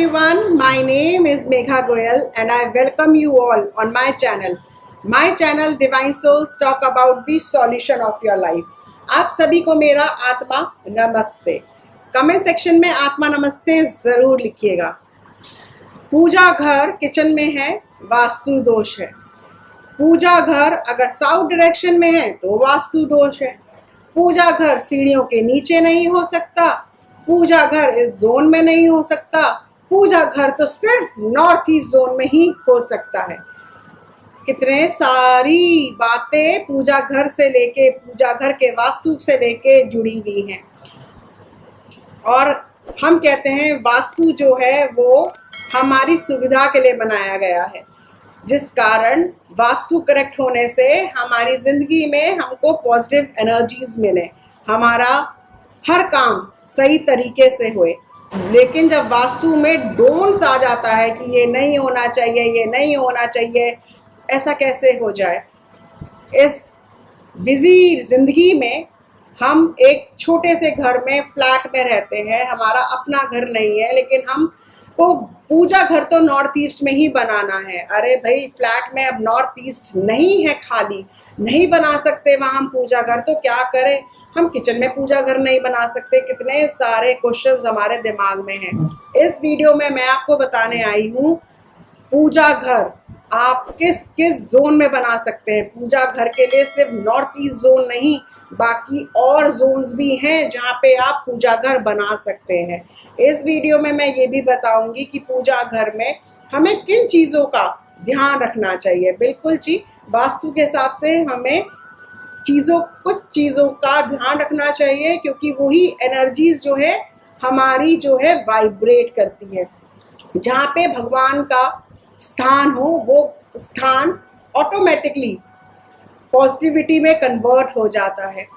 everyone, my name is Megha Goyal and I welcome you all on my channel. My channel Divine Souls talk about the solution of your life. आप सभी को मेरा आत्मा नमस्ते। Comment section में आत्मा नमस्ते ज़रूर लिखिएगा। पूजा घर किचन में है, वास्तु दोष है। पूजा घर अगर साउथ डायरेक्शन में है तो वास्तु दोष है। पूजा घर सीढ़ियों के नीचे नहीं हो सकता। पूजा घर इस जोन में नहीं हो सकता। पूजा घर तो सिर्फ नॉर्थ ईस्ट जोन में ही हो सकता है। कितने सारी बातें पूजा घर से लेके, पूजा घर के वास्तु से लेके जुड़ी हुई हैं। और हम कहते हैं वास्तु जो है वो हमारी सुविधा के लिए बनाया गया है, जिस कारण वास्तु करेक्ट होने से हमारी ज़िंदगी में हमको पॉजिटिव एनर्जीज मिले, हमारा हर काम सही तरीके से हुए। लेकिन जब वास्तु में डोंट्स आ जाता है कि ये नहीं होना चाहिए, ये नहीं होना चाहिए, ऐसा कैसे हो जाए। इस बिजी ज़िंदगी में हम एक छोटे से घर में फ्लैट में रहते हैं, हमारा अपना घर नहीं है, लेकिन हम को पूजा घर तो नॉर्थ ईस्ट में ही बनाना है। अरे भाई, फ्लैट में अब नॉर्थ ईस्ट नहीं है, खाली नहीं बना सकते वहाँ हम पूजा घर, तो क्या करें। हम किचन में पूजा घर नहीं बना सकते। कितने सारे क्वेश्चंस हमारे दिमाग में हैं। इस वीडियो में मैं आपको बताने आई हूँ पूजा घर आप किस किस जोन में बना सकते हैं। पूजा घर के लिए सिर्फ नॉर्थ ईस्ट जोन नहीं, बाकी और जोन्स भी हैं जहाँ पे आप पूजा घर बना सकते हैं। इस वीडियो में मैं ये भी बताऊंगी कि पूजा घर में हमें किन चीज़ों का ध्यान रखना चाहिए। बिल्कुल जी, वास्तु के हिसाब से हमें कुछ चीज़ों का ध्यान रखना चाहिए, क्योंकि वही एनर्जीज जो है हमारी जो है वाइब्रेट करती है। जहाँ पे भगवान का स्थान हो वो स्थान ऑटोमेटिकली पॉजिटिविटी में कन्वर्ट हो जाता है।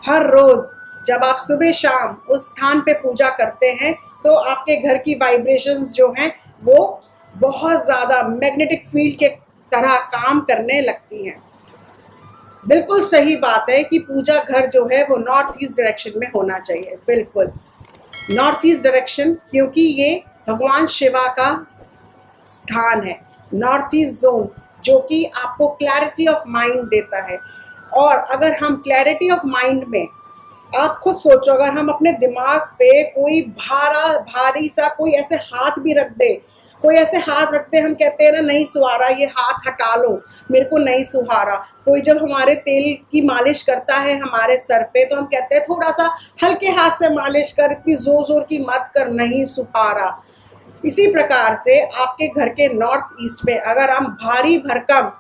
हर रोज़ जब आप सुबह शाम उस स्थान पे पूजा करते हैं तो आपके घर की वाइब्रेशंस जो हैं वो बहुत ज़्यादा मैग्नेटिक फील्ड के तरह काम करने लगती हैं। बिल्कुल सही बात है कि पूजा घर जो है वो नॉर्थ ईस्ट डायरेक्शन में होना चाहिए। बिल्कुल नॉर्थ ईस्ट डायरेक्शन, क्योंकि ये भगवान शिवा का स्थान है। नॉर्थ ईस्ट जोन जो कि आपको क्लैरिटी ऑफ माइंड देता है। और अगर हम क्लैरिटी ऑफ माइंड में, आप खुद सोचो, अगर हम अपने दिमाग पे कोई भारी सा कोई ऐसे हाथ भी रख दे, कोई ऐसे हाथ रखते, हम कहते हैं ना नहीं सुहारा, ये हाथ हटा लो, मेरे को नहीं सुहारा। कोई जब हमारे तेल की मालिश करता है हमारे सर पे तो हम कहते हैं थोड़ा सा हल्के हाथ से मालिश कर, इतनी जोर जोर की मत कर, नहीं सुहारा। इसी प्रकार से आपके घर के नॉर्थ ईस्ट में अगर हम भारी भरकम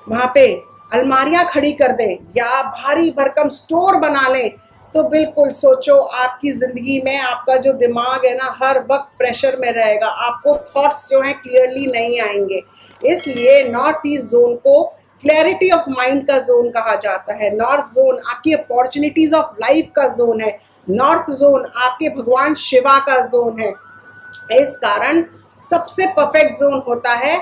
वहाँ पे अलमारियाँ खड़ी कर दें या भारी भरकम स्टोर बना लें, तो बिल्कुल सोचो आपकी ज़िंदगी में आपका जो दिमाग है ना हर वक्त प्रेशर में रहेगा, आपको थॉट्स जो हैं क्लियरली नहीं आएंगे। इसलिए नॉर्थ ईस्ट जोन को क्लैरिटी ऑफ माइंड का जोन कहा जाता है। नॉर्थ जोन आपकी अपॉर्चुनिटीज़ ऑफ लाइफ का जोन है। नॉर्थ जोन आपके भगवान शिवा का जोन है। इस कारण सबसे परफेक्ट जोन होता है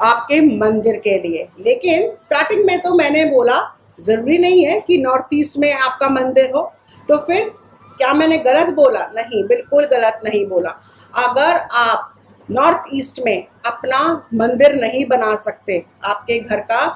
आपके मंदिर के लिए। लेकिन स्टार्टिंग में तो मैंने बोला ज़रूरी नहीं है कि नॉर्थ ईस्ट में आपका मंदिर हो, तो फिर क्या मैंने गलत बोला? नहीं, बिल्कुल गलत नहीं बोला। अगर आप नॉर्थ ईस्ट में अपना मंदिर नहीं बना सकते, आपके घर का,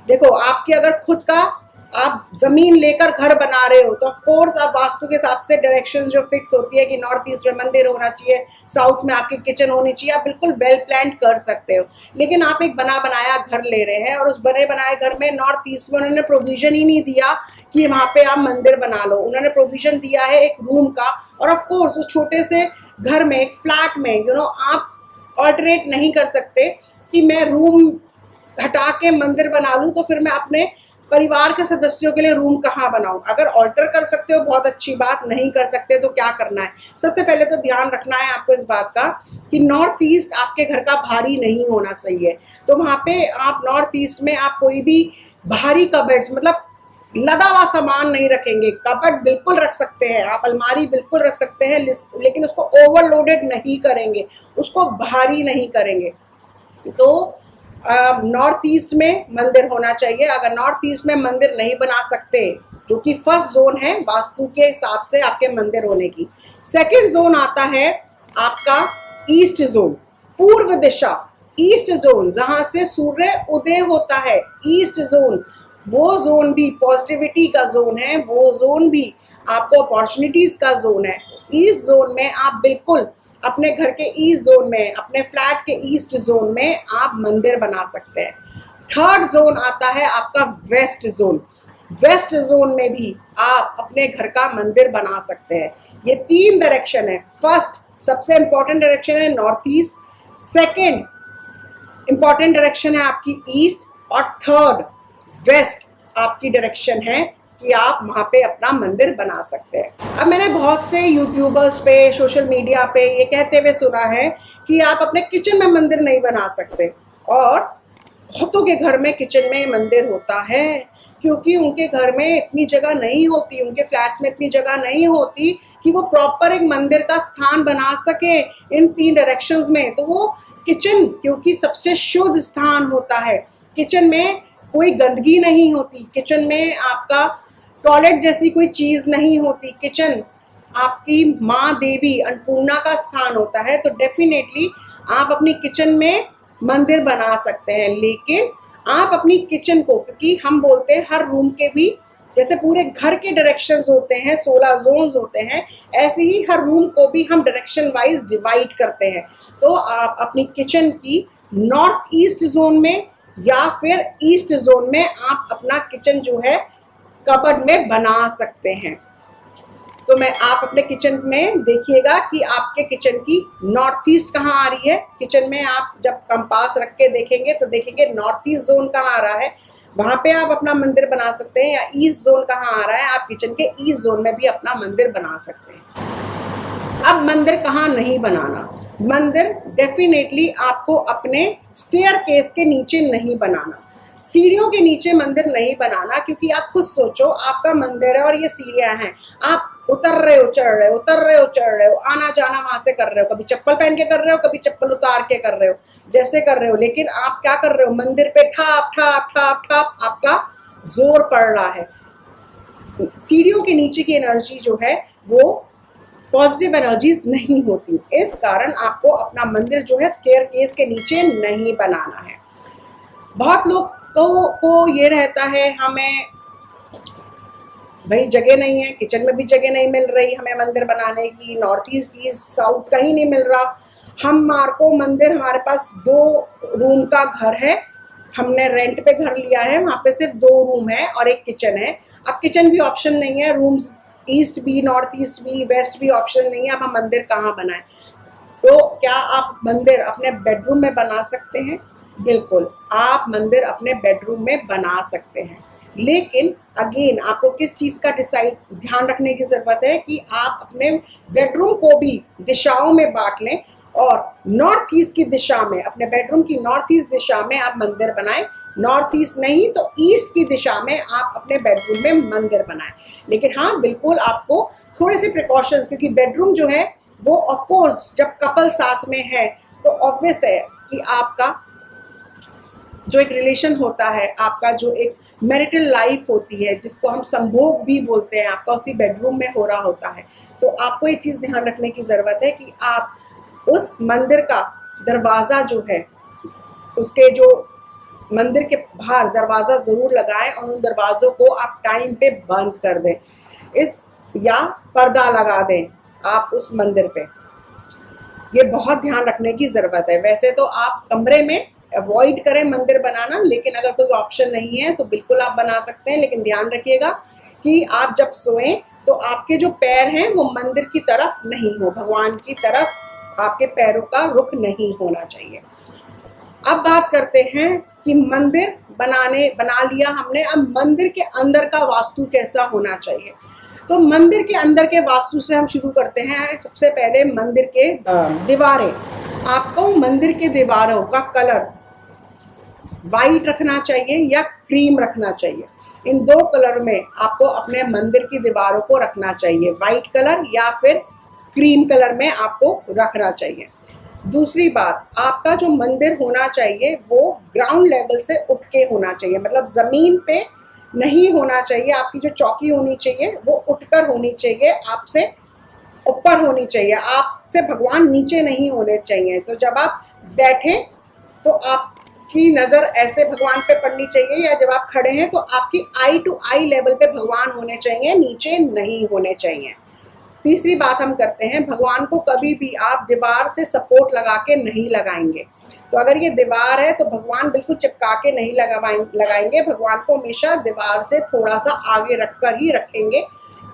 देखो आपके अगर खुद का आप ज़मीन लेकर घर बना रहे हो तो ऑफ कोर्स आप वास्तु के हिसाब से डायरेक्शन जो फिक्स होती है कि नॉर्थ ईस्ट में मंदिर होना चाहिए, साउथ में आपकी किचन होनी चाहिए, आप बिल्कुल वेल प्लान कर सकते हो। लेकिन आप एक बना बनाया घर ले रहे हैं और उस बने बनाए घर में नॉर्थ ईस्ट में उन्होंने प्रोविज़न ही नहीं दिया कि वहाँ पे आप मंदिर बना लो। उन्होंने प्रोविज़न दिया है एक रूम का, और ऑफ कोर्स उस छोटे से घर में, एक फ्लैट में आप ऑल्टरनेट नहीं कर सकते कि मैं रूम हटा के मंदिर बना लूँ, तो फिर मैं अपने परिवार के सदस्यों के लिए रूम कहाँ बनाऊं। अगर ऑल्टर कर सकते हो बहुत अच्छी बात, नहीं कर सकते तो क्या करना है। सबसे पहले तो ध्यान रखना है आपको इस बात का कि नॉर्थ ईस्ट आपके घर का भारी नहीं होना चाहिए। तो वहाँ पे आप नॉर्थ ईस्ट में आप कोई भी भारी कबर्ड्स, मतलब लदा हुआ सामान नहीं रखेंगे। कबर्ड बिल्कुल रख सकते हैं आप, अलमारी बिल्कुल रख सकते हैं, लेकिन उसको ओवरलोडेड नहीं करेंगे, उसको भारी नहीं करेंगे। तो नॉर्थ ईस्ट में मंदिर होना चाहिए। अगर नॉर्थ ईस्ट में मंदिर नहीं बना सकते, जो कि फर्स्ट जोन है वास्तु के हिसाब से आपके मंदिर होने की, सेकंड जोन आता है आपका ईस्ट जोन, पूर्व दिशा, ईस्ट जोन जहां से सूर्य उदय होता है, ईस्ट जोन, वो जोन भी पॉजिटिविटी का जोन है, वो जोन भी आपको अपॉर्चुनिटीज का जोन है। ईस्ट जोन में आप बिल्कुल अपने घर के ईस्ट जोन में, अपने फ्लैट के ईस्ट जोन में आप मंदिर बना सकते हैं। थर्ड जोन आता है आपका वेस्ट जोन, वेस्ट जोन में भी आप अपने घर का मंदिर बना सकते हैं। ये 3 डायरेक्शन है। फर्स्ट सबसे इंपॉर्टेंट डायरेक्शन है north east, second important direction है आपकी ईस्ट, और थर्ड वेस्ट आपकी डायरेक्शन है कि आप वहां पे अपना मंदिर बना सकते हैं। अब मैंने बहुत से यूट्यूबर्स पे, सोशल मीडिया पे ये कहते हुए सुना है कि आप अपने किचन में मंदिर नहीं बना सकते, और बहुतों के घर में किचन में मंदिर होता है, क्योंकि उनके घर में इतनी जगह नहीं होती, उनके फ्लैट्स में इतनी जगह नहीं होती कि वो प्रॉपर एक मंदिर का स्थान बना सके इन 3 डायरेक्शंस में। तो वो किचन, क्योंकि सबसे शुद्ध स्थान होता है, किचन में कोई गंदगी नहीं होती, किचन में आपका टॉयलेट जैसी कोई चीज़ नहीं होती, किचन आपकी माँ देवी अन्नपूर्णा का स्थान होता है। तो डेफिनेटली आप अपनी किचन में मंदिर बना सकते हैं, लेकिन आप अपनी किचन को, क्योंकि हम बोलते हैं हर रूम के भी, जैसे पूरे घर के डायरेक्शंस होते हैं, 16 जोन्स होते हैं, ऐसे ही हर रूम को भी हम डायरेक्शन वाइज डिवाइड करते हैं। तो आप अपनी किचन की नॉर्थ ईस्ट जोन में या फिर ईस्ट जोन में आप अपना किचन जो है कबर्ड में बना सकते हैं। तो आप अपने किचन में देखिएगा कि आपके किचन की नॉर्थ ईस्ट कहाँ आ रही है। किचन में आप जब कंपास रख के देखेंगे तो देखेंगे नॉर्थ ईस्ट जोन कहाँ आ रहा है, वहां पे आप अपना मंदिर बना सकते हैं। या ईस्ट जोन कहाँ आ रहा है, आप किचन के ईस्ट जोन में भी अपना मंदिर बना सकते हैं। अब मंदिर कहाँ नहीं बनाना, मंदिर डेफिनेटली आपको अपने स्टेयर केस के नीचे नहीं बनाना, सीढ़ियों के नीचे मंदिर नहीं बनाना, क्योंकि आप खुद सोचो आपका मंदिर है और ये सीढ़ियां हैं, आप उतर रहे हो चढ़ रहे हो, उतर रहे हो चढ़ रहे हो, आना जाना वहां से कर रहे हो, कभी चप्पल पहन के कर रहे हो, कभी चप्पल उतार के कर रहे हो, जैसे कर रहे हो, लेकिन आप क्या कर रहे हो, मंदिर पे ठाप ठाप ठाप ठाप आपका जोर पड़ रहा है। सीढ़ियों के नीचे की एनर्जी जो है वो पॉजिटिव एनर्जीज नहीं होती, इस कारण आपको अपना मंदिर जो है स्टेयर केस के नीचे नहीं बनाना है। बहुत लोग को ये रहता है, हमें भाई जगह नहीं है, किचन में भी जगह नहीं मिल रही हमें मंदिर बनाने की, नॉर्थ ईस्ट ईस्ट साउथ कहीं नहीं मिल रहा, हमारे मंदिर, हमारे पास 2 रूम का घर है, हमने रेंट पे घर लिया है, वहाँ पे सिर्फ 2 रूम है और एक किचन है। अब किचन भी ऑप्शन नहीं है, रूम्स ईस्ट भी, नॉर्थ ईस्ट भी, वेस्ट भी ऑप्शन नहीं है, अब हम मंदिर कहाँ बनाएं? तो क्या आप मंदिर अपने बेडरूम में बना सकते हैं? बिल्कुल, आप मंदिर अपने बेडरूम में बना सकते हैं, लेकिन अगेन आपको किस चीज़ का ध्यान रखने की ज़रूरत है कि आप अपने बेडरूम को भी दिशाओं में बांट लें, और नॉर्थ ईस्ट की दिशा में, अपने बेडरूम की नॉर्थ ईस्ट दिशा में आप मंदिर बनाएं, नॉर्थ ईस्ट नहीं तो ईस्ट की दिशा में आप अपने बेडरूम में मंदिर बनाएं। लेकिन हाँ, बिल्कुल आपको थोड़े से प्रिकॉशंस, क्योंकि बेडरूम जो है वो ऑफ कोर्स जब कपल साथ में है तो ऑब्वियस है कि आपका जो एक रिलेशन होता है, आपका जो एक मैरिटल लाइफ होती है, जिसको हम संभोग भी बोलते हैं, आपका उसी बेडरूम में हो रहा होता है। तो आपको ये चीज़ ध्यान रखने की ज़रूरत है कि आप उस मंदिर का दरवाज़ा जो है, उसके जो मंदिर के बाहर दरवाज़ा ज़रूर लगाएं, और उन दरवाज़ों को आप टाइम पे बंद कर दें, या पर्दा लगा दें आप उस मंदिर पे। ये बहुत ध्यान रखने की ज़रूरत है। वैसे तो आप कमरे में अवॉइड करें मंदिर बनाना, लेकिन अगर कोई ऑप्शन नहीं है तो बिल्कुल आप बना सकते हैं, लेकिन ध्यान रखिएगा कि आप जब सोएं तो आपके जो पैर हैं वो मंदिर की तरफ नहीं हो, भगवान की तरफ आपके पैरों का रुख नहीं होना चाहिए। अब बात करते हैं कि मंदिर बना लिया हमने, अब मंदिर के अंदर का वास्तु कैसा होना चाहिए। तो मंदिर के अंदर के वास्तु से हम शुरू करते हैं। सबसे पहले मंदिर के दीवारें, आपको मंदिर के दीवारों का कलर वाइट रखना चाहिए या क्रीम रखना चाहिए। इन 2 कलर में आपको अपने मंदिर की दीवारों को रखना चाहिए, वाइट कलर या फिर क्रीम कलर में आपको रखना चाहिए। दूसरी बात, आपका जो मंदिर होना चाहिए वो ग्राउंड लेवल से उठ के होना चाहिए, मतलब ज़मीन पे नहीं होना चाहिए। आपकी जो चौकी होनी चाहिए वो उठकर होनी चाहिए, आपसे ऊपर होनी चाहिए, आपसे भगवान नीचे नहीं होने चाहिए। तो जब आप बैठे तो आपकी नज़र ऐसे भगवान पे पड़नी चाहिए, या जब आप खड़े हैं तो आपकी आई टू आई लेवल पे भगवान होने चाहिए, नीचे नहीं होने चाहिए। तीसरी बात हम करते हैं, भगवान को कभी भी आप दीवार से सपोर्ट लगा के नहीं लगाएंगे। तो अगर ये दीवार है तो भगवान बिल्कुल चिपका के नहीं लगाएंगे, भगवान को हमेशा दीवार से थोड़ा सा आगे रखकर ही रखेंगे,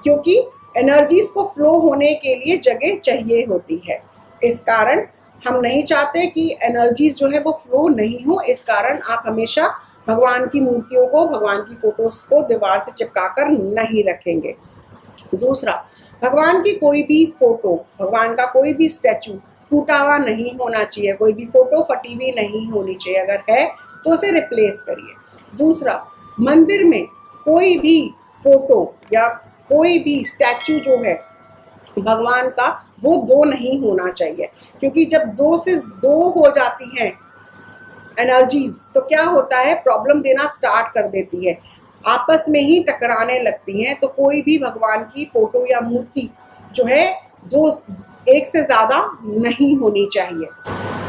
क्योंकि एनर्जीज को फ्लो होने के लिए जगह चाहिए होती है। इस कारण हम नहीं चाहते कि एनर्जीज जो है वो फ्लो नहीं हो, इस कारण आप हमेशा भगवान की मूर्तियों को, भगवान की फोटोज को दीवार से चिपका कर नहीं रखेंगे। दूसरा, भगवान की कोई भी फोटो, भगवान का कोई भी स्टैचू टूटा हुआ नहीं होना चाहिए, कोई भी फोटो फटी हुई नहीं होनी चाहिए, अगर है तो उसे रिप्लेस करिए। दूसरा, मंदिर में कोई भी फोटो या कोई भी स्टैचू जो है भगवान का, वो दो नहीं होना चाहिए, क्योंकि जब दो से दो हो जाती हैं एनर्जीज तो क्या होता है, प्रॉब्लम देना स्टार्ट कर देती है, आपस में ही टकराने लगती हैं। तो कोई भी भगवान की फोटो या मूर्ति जो है दो, एक से ज़्यादा नहीं होनी चाहिए।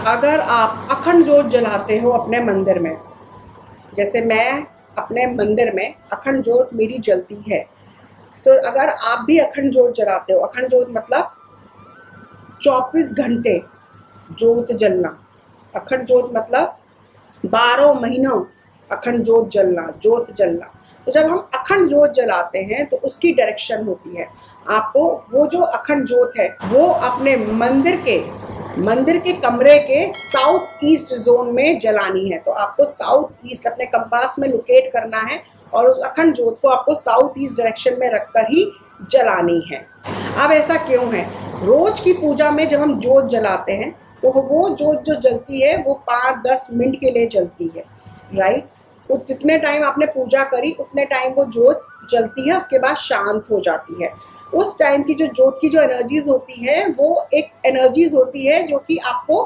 अगर आप अखंड जोत जलाते हो अपने मंदिर में, जैसे मैं अपने मंदिर में अखंड जोत मेरी जलती है, सो अगर आप भी अखंड जोत जलाते हो, अखंड जोत मतलब 24 घंटे जोत जलना, अखंड जोत मतलब 12 महीनों अखंड जोत जलना। तो जब हम अखंड जोत जलाते हैं तो उसकी डायरेक्शन होती है, आपको वो जो अखंड जोत है वो अपने मंदिर के कमरे के साउथ ईस्ट जोन में जलानी है। तो आपको साउथ ईस्ट अपने कंपास में लोकेट करना है और उस अखंड जोत को आपको साउथ ईस्ट डायरेक्शन में रखकर ही जलानी है। अब ऐसा क्यों है, रोज की पूजा में जब हम जोत जलाते हैं तो वो जोत जो जलती है वो 5-10 मिनट के लिए जलती है, राइट। तो जितने टाइम आपने पूजा करी उतने टाइम वो जोत जलती है, उसके बाद शांत हो जाती है। उस टाइम की जो जोत की जो एनर्जीज होती है वो एक एनर्जीज होती है जो कि आपको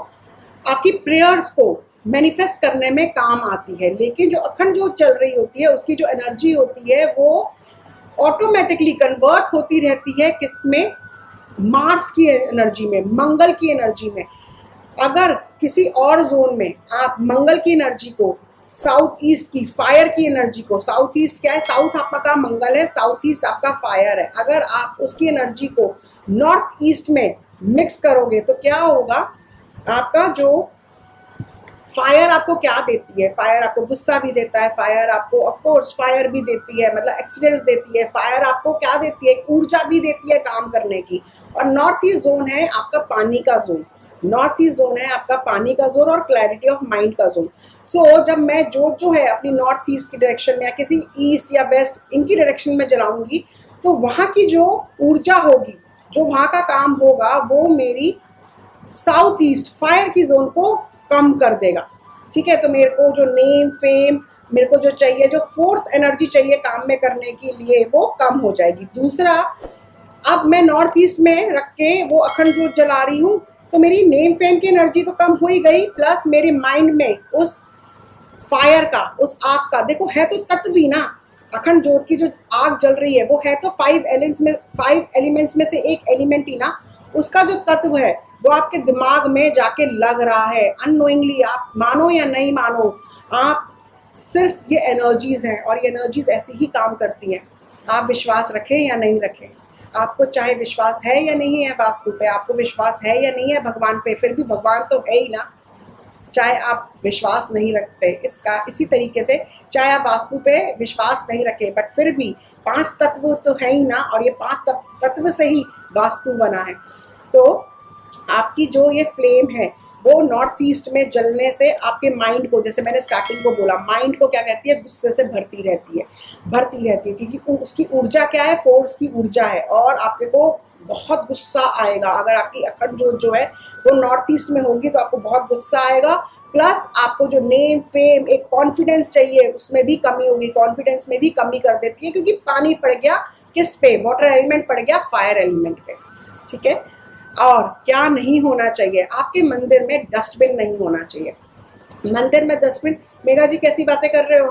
आपकी प्रेयर्स को मैनिफेस्ट करने में काम आती है। लेकिन जो अखंड जोत चल रही होती है उसकी जो एनर्जी होती है वो ऑटोमेटिकली कन्वर्ट होती रहती है, किसमें, मार्स की एनर्जी में, मंगल की एनर्जी में। अगर किसी और जोन में आप मंगल की एनर्जी को, साउथ ईस्ट की फायर की एनर्जी को, साउथ ईस्ट क्या है, साउथ आपका मंगल है, साउथ ईस्ट आपका फायर है, अगर आप उसकी एनर्जी को नॉर्थ ईस्ट में मिक्स करोगे तो क्या होगा, आपका जो फायर आपको क्या देती है, फायर आपको गुस्सा भी देता है, फायर आपको ऑफ कोर्स फायर भी देती है, मतलब एक्सीडेंट्स देती है, फायर आपको क्या देती है, ऊर्जा भी देती है काम करने की। और नॉर्थ ईस्ट जोन है आपका पानी का जोन, नॉर्थ ईस्ट जोन है आपका पानी का जोन और क्लैरिटी ऑफ माइंड का जोन। सो जब मैं जो है अपनी नॉर्थ ईस्ट की डायरेक्शन में या किसी ईस्ट या वेस्ट इनकी डायरेक्शन में जलाऊंगी तो वहाँ की जो ऊर्जा होगी, जो वहाँ का काम होगा वो मेरी साउथ ईस्ट फायर की जोन को कम कर देगा, ठीक है। तो मेरे को जो नेम फेम मेरे को जो चाहिए, जो फोर्स एनर्जी चाहिए काम में करने के लिए, वो कम हो जाएगी। दूसरा, अब मैं नॉर्थ ईस्ट में रख के वो अखंड जोत जला रही हूँ तो मेरी नेम फेम की एनर्जी तो कम हो ही गई, प्लस मेरे माइंड में उस फायर का, उस आग का, देखो है तो तत्व ही ना, अखंड जोत की जो आग जल रही है वो है तो 5 एलिमेंट्स में से एक एलिमेंट ही ना, उसका जो तत्व है वो आपके दिमाग में जाके लग रहा है अननोइंगली। आप मानो या नहीं मानो, आप सिर्फ ये एनर्जीज हैं और ये एनर्जीज ऐसी ही काम करती हैं। आप विश्वास रखें या नहीं रखें, आपको चाहे विश्वास है या नहीं है वास्तु पे, आपको विश्वास है या नहीं है भगवान पे, फिर भी भगवान तो है ही ना, चाहे आप विश्वास नहीं रखते। इसी तरीके से चाहे आप वास्तु पे विश्वास नहीं रखे बट फिर भी 5 तत्व तो है ही ना, और ये 5 तत्व से ही वास्तु बना है। तो आपकी जो ये फ्लेम है वो नॉर्थ ईस्ट में जलने से आपके माइंड को, जैसे मैंने स्टार्टिंग को बोला, माइंड को क्या कहती है, गुस्से से भरती रहती है, क्योंकि उसकी ऊर्जा क्या है, फोर्स की ऊर्जा है, और आपके को बहुत गुस्सा आएगा। अगर आपकी अखंड जोत जो है वो नॉर्थ ईस्ट में होगी तो आपको बहुत गुस्सा आएगा, प्लस आपको जो नेम फेम एक कॉन्फिडेंस चाहिए उसमें भी कमी होगी, कॉन्फिडेंस में भी कमी कर देती है, क्योंकि पानी पड़ गया किस पे, वाटर एलिमेंट पड़ गया फायर एलिमेंट पे, ठीक है। और क्या नहीं होना चाहिए, आपके मंदिर में डस्टबिन नहीं होना चाहिए। मंदिर में डस्टबिन, मेघा जी कैसी बातें कर रहे हो,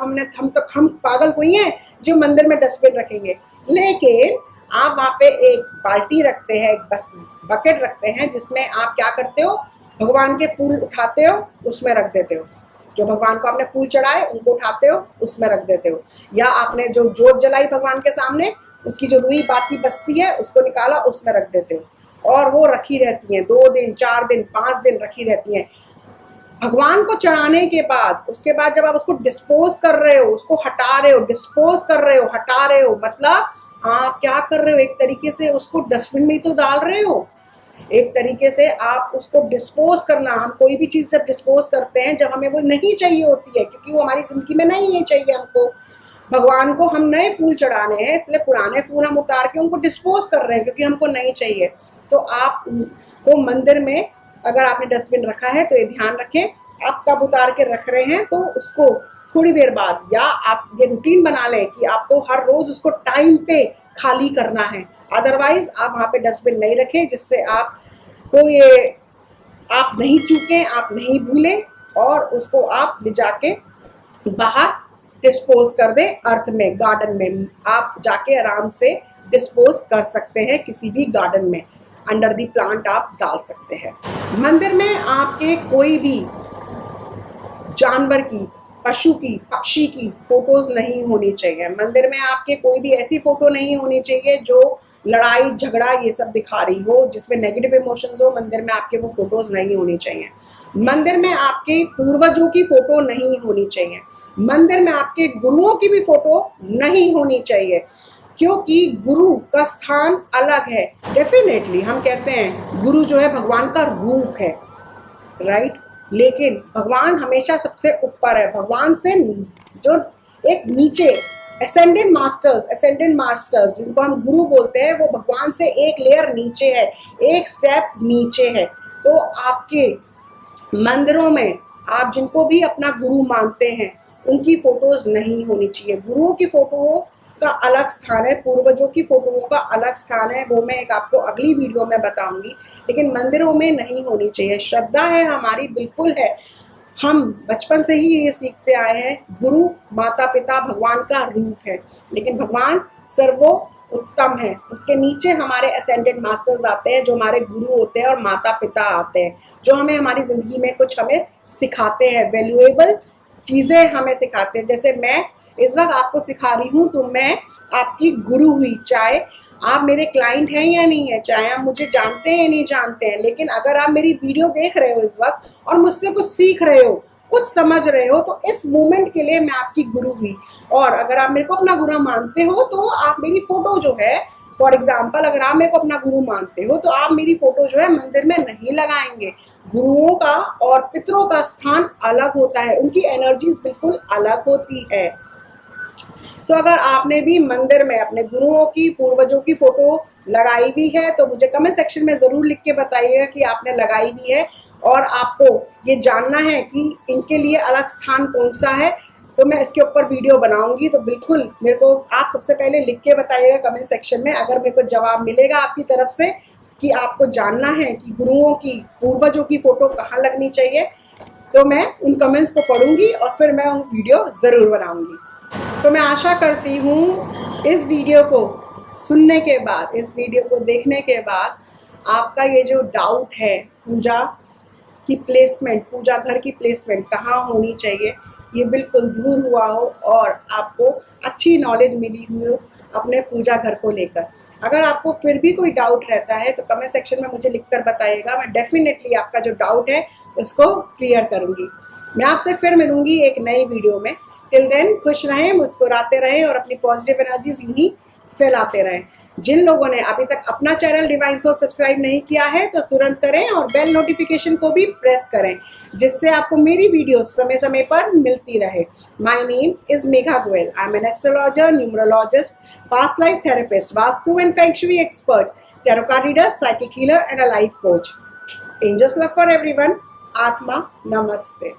हम पागल कोई हैं जो मंदिर में डस्टबिन रखेंगे। लेकिन आप वहाँ पे एक बाल्टी रखते हैं, एक बस बकेट रखते हैं, जिसमें आप क्या करते हो, भगवान के फूल उठाते हो, उसमें रख देते हो। जो भगवान को आपने फूल चढ़ाए उनको उठाते हो, उसमें रख देते हो। या आपने जो जोत जलाई भगवान के सामने, उसकी जो रुई बाती बचती है उसको निकाला, उसमें रख देते हो। और वो रखी रहती हैं 2 दिन, 4 दिन, 5 दिन रखी रहती हैं। भगवान को चढ़ाने के बाद, उसके बाद जब आप उसको डिस्पोज कर रहे हो, उसको हटा रहे हो, डिस्पोज कर रहे हो, हटा रहे हो, मतलब आप क्या कर रहे हो, एक तरीके से उसको डस्टबिन में ही तो डाल रहे हो। एक तरीके से आप उसको डिस्पोज करना, हम कोई भी चीज़ जब डिस्पोज करते हैं जब हमें वो नहीं चाहिए होती है, क्योंकि वो हमारी ज़िंदगी में नहीं है चाहिए हमको। भगवान को हम नए फूल चढ़ाने हैं, इसलिए पुराने फूल हम उतार के उनको डिस्पोज कर रहे हैं, क्योंकि हमको नहीं चाहिए। तो आप उनको मंदिर में अगर आपने डस्टबिन रखा है तो ये ध्यान रखें, आप कब उतार के रख रहे हैं, तो उसको थोड़ी देर बाद, या आप ये रूटीन बना लें कि आपको हर रोज़ उसको टाइम पे खाली करना है। अदरवाइज आप वहाँ पे डस्टबिन नहीं रखें, जिससे आप को ये आप नहीं चूकें, आप नहीं भूलें, और उसको आप ले जाके बाहर डिस्पोज कर दें, अर्थ में, गार्डन में। आप जाके आराम से डिस्पोज कर सकते हैं, किसी भी गार्डन में अंडर दी प्लांट आप डाल सकते हैं। मंदिर में आपके कोई भी जानवर की, पशु की, पक्षी की फोटोज नहीं होनी चाहिए। मंदिर में आपके कोई भी ऐसी फोटो नहीं होनी चाहिए जो लड़ाई झगड़ा ये सब दिखा रही हो, जिसमें नेगेटिव इमोशंस हो। मंदिर में आपके वो फोटोज नहीं होनी चाहिए। मंदिर में आपके पूर्वजों की फोटो नहीं होनी चाहिए। मंदिर में आपके गुरुओं की भी फोटो नहीं होनी चाहिए, क्योंकि गुरु का स्थान अलग है। डेफिनेटली हम कहते हैं गुरु जो है भगवान का रूप है, राइट, लेकिन भगवान हमेशा सबसे ऊपर है। भगवान से जो एक नीचे असेंडेंट मास्टर्स जिनको हम गुरु बोलते हैं, वो भगवान से एक लेयर नीचे है, एक स्टेप नीचे है। तो आपके मंदिरों में आप जिनको भी अपना गुरु मानते हैं उनकी फोटोज नहीं होनी चाहिए। गुरुओं की फोटो का अलग स्थान है, पूर्वजों की फोटोओं का अलग स्थान है, वो मैं एक आपको अगली वीडियो में बताऊंगी। लेकिन मंदिरों में नहीं होनी चाहिए। श्रद्धा है हमारी, बिल्कुल है, हम बचपन से ही ये सीखते आए हैं, गुरु माता पिता भगवान का रूप है, लेकिन भगवान सर्वो उत्तम है। उसके नीचे हमारे असेंडेंट मास्टर्स आते हैं, जो हमारे गुरु होते हैं, और माता पिता आते हैं, जो हमें हमारी ज़िंदगी में कुछ हमें सिखाते हैं, वैल्यूएबल चीज़ें हमें सिखाते हैं। जैसे मैं इस वक्त आपको सिखा रही हूँ, तो मैं आपकी गुरु हुई, चाहे आप मेरे क्लाइंट हैं या नहीं है, चाहे आप मुझे जानते हैं या नहीं जानते हैं। लेकिन अगर आप मेरी वीडियो देख रहे हो इस वक्त और मुझसे कुछ सीख रहे हो, कुछ समझ रहे हो, तो इस मोमेंट के लिए मैं आपकी गुरु हुई। और अगर आप मेरे को अपना गुरु मानते हो, तो आप मेरी फोटो जो है, फॉर एग्जाम्पल, अगर आप मेरे को अपना गुरु मानते हो, तो आप मेरी फोटो जो है मंदिर में नहीं लगाएंगे। गुरुओं का और पितरों का स्थान अलग होता है, उनकी एनर्जीज बिल्कुल अलग होती है। सो अगर आपने भी मंदिर में अपने गुरुओं की, पूर्वजों की फोटो लगाई भी है, तो मुझे कमेंट सेक्शन में ज़रूर लिख के बताइएगा कि आपने लगाई भी है, और आपको ये जानना है कि इनके लिए अलग स्थान कौन सा है। तो मैं इसके ऊपर वीडियो बनाऊंगी, तो बिल्कुल मेरे को आप सबसे पहले लिख के बताइएगा कमेंट सेक्शन में। अगर मेरे को जवाब मिलेगा आपकी तरफ से कि आपको जानना है कि गुरुओं की, पूर्वजों की फ़ोटो कहाँ लगनी चाहिए, तो मैं उन कमेंट्स को पढ़ूंगी और फिर मैं उन वीडियो ज़रूर बनाऊंगी। तो मैं आशा करती हूँ इस वीडियो को सुनने के बाद, इस वीडियो को देखने के बाद, आपका ये जो डाउट है पूजा की प्लेसमेंट, पूजा घर की प्लेसमेंट कहाँ होनी चाहिए, ये बिल्कुल दूर हुआ हो और आपको अच्छी नॉलेज मिली हुई हो अपने पूजा घर को लेकर। अगर आपको फिर भी कोई डाउट रहता है तो कमेंट सेक्शन में मुझे लिखकर बताइएगा, मैं डेफिनेटली आपका जो डाउट है उसको क्लियर करूँगी। मैं आपसे फिर मिलूँगी एक नई वीडियो में। टिल देन खुश रहें, मुस्कुराते रहें और अपनी पॉजिटिव एनर्जीज यूं ही फैलाते रहें। जिन लोगों ने अभी तक अपना चैनल डिवाइन सोर्स सब्सक्राइब नहीं किया है तो तुरंत करें, और बेल नोटिफिकेशन को भी प्रेस करें, जिससे आपको मेरी वीडियो समय समय पर मिलती रहे। My name is Megha Goyal. I am an astrologer, numerologist, past life therapist, vastu and feng shui expert, tarot card reader, psychic healer and a life coach. Angels love for everyone. आत्मा नमस्ते।